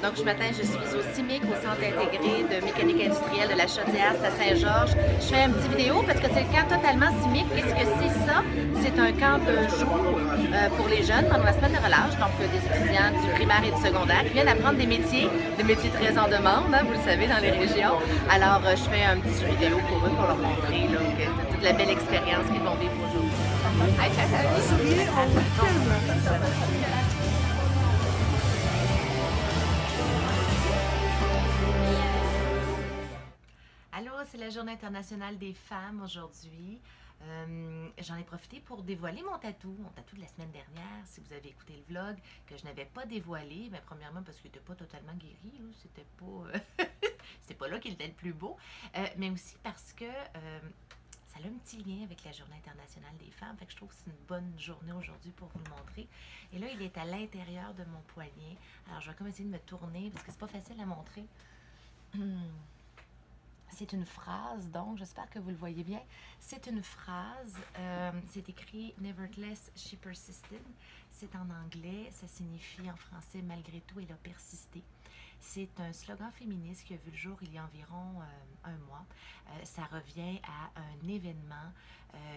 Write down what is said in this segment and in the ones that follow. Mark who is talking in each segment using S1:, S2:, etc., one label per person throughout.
S1: Donc, ce matin, je suis au CIMIC, au Centre intégré de mécanique industrielle de la Chaudière, c'est à Saint-Georges. Je fais une petite vidéo parce que c'est le camp totalement CIMIC. Qu'est-ce que c'est ça? C'est un camp de jour pour les jeunes pendant la semaine de relâche. Donc, des étudiants du primaire et du secondaire qui viennent apprendre des métiers très en demande, hein, vous le savez, dans les régions. Alors, je fais une petite vidéo pour eux, pour leur montrer là, toute la belle expérience qu'ils vont vivre aujourd'hui. Allô, c'est la Journée internationale des femmes aujourd'hui. J'en ai profité pour dévoiler mon tatou de la semaine dernière, si vous avez écouté le vlog, que je n'avais pas dévoilé, mais premièrement parce qu'il n'était pas totalement guéri, c'était pas, c'était pas là qu'il était le plus beau, mais aussi parce que ça a un petit lien avec la Journée internationale des femmes, fait que je trouve que c'est une bonne journée aujourd'hui pour vous le montrer. Et là, il est à l'intérieur de mon poignet, alors je vais comme essayer de me tourner, parce que c'est pas facile à montrer. C'est une phrase, donc j'espère que vous le voyez bien. C'est une phrase, c'est écrit « Nevertheless, she persisted ». C'est en anglais, ça signifie en français « Malgré tout, elle a persisté ». C'est un slogan féministe qui a vu le jour il y a environ un mois. Ça revient à un événement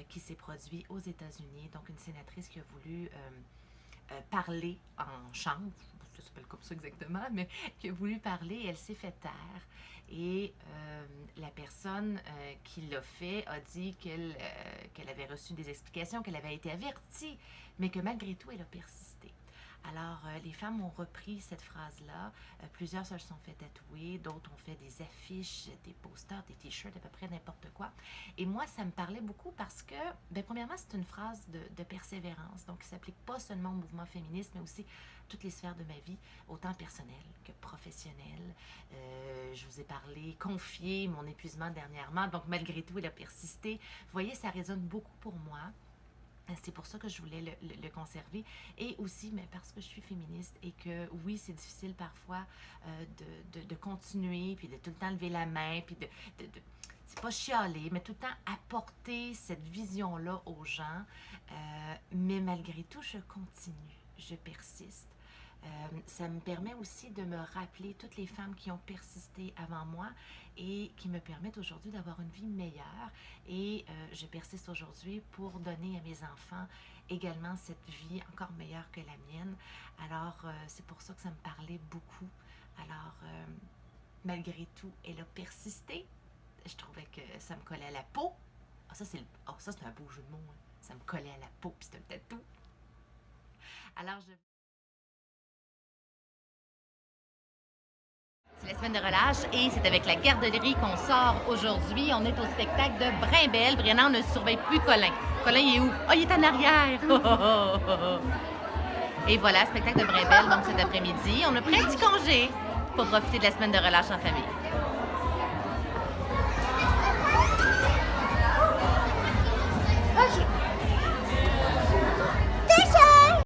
S1: qui s'est produit aux États-Unis, donc une sénatrice qui a voulu parler en chambre, ça s'appelle comme ça exactement, mais qui a voulu parler, elle s'est fait taire. Et la personne qui l'a fait a dit qu'elle avait reçu des explications, qu'elle avait été avertie, mais que malgré tout, elle a persisté. Alors, les femmes ont repris cette phrase-là. Plusieurs se sont fait tatouer, d'autres ont fait des affiches, des posters, des t-shirts, à peu près n'importe quoi. Et moi, ça me parlait beaucoup parce que, premièrement, c'est une phrase de persévérance. Donc, qui ne s'applique pas seulement au mouvement féministe, mais aussi toutes les sphères de ma vie, autant personnelle que professionnelle. Je vous ai parlé, confié mon épuisement dernièrement. Donc, malgré tout, il a persisté. Vous voyez, ça résonne beaucoup pour moi. C'est pour ça que je voulais le conserver. Et aussi, mais parce que je suis féministe et que, oui, c'est difficile parfois de continuer, puis de tout le temps lever la main, puis c'est pas chialer, mais tout le temps apporter cette vision-là aux gens. Mais malgré tout, je continue, je persiste. Ça me permet aussi de me rappeler toutes les femmes qui ont persisté avant moi et qui me permettent aujourd'hui d'avoir une vie meilleure. Et je persiste aujourd'hui pour donner à mes enfants également cette vie encore meilleure que la mienne. Alors, c'est pour ça que ça me parlait beaucoup. Alors, malgré tout, elle a persisté. Je trouvais que ça me collait à la peau. Ah, ça, c'est un beau jeu de mots. Hein. Ça me collait à la peau, puis c'est un tatou. Alors, c'est la semaine de relâche et c'est avec la garderie qu'on sort aujourd'hui. On est au spectacle de Brimbelle. Brianna, on ne surveille plus Colin. Colin, il est où? Oh, il est en arrière! Et voilà, spectacle de Brimbelle, donc cet après-midi. On a pris un petit congé pour profiter de la semaine de relâche en famille.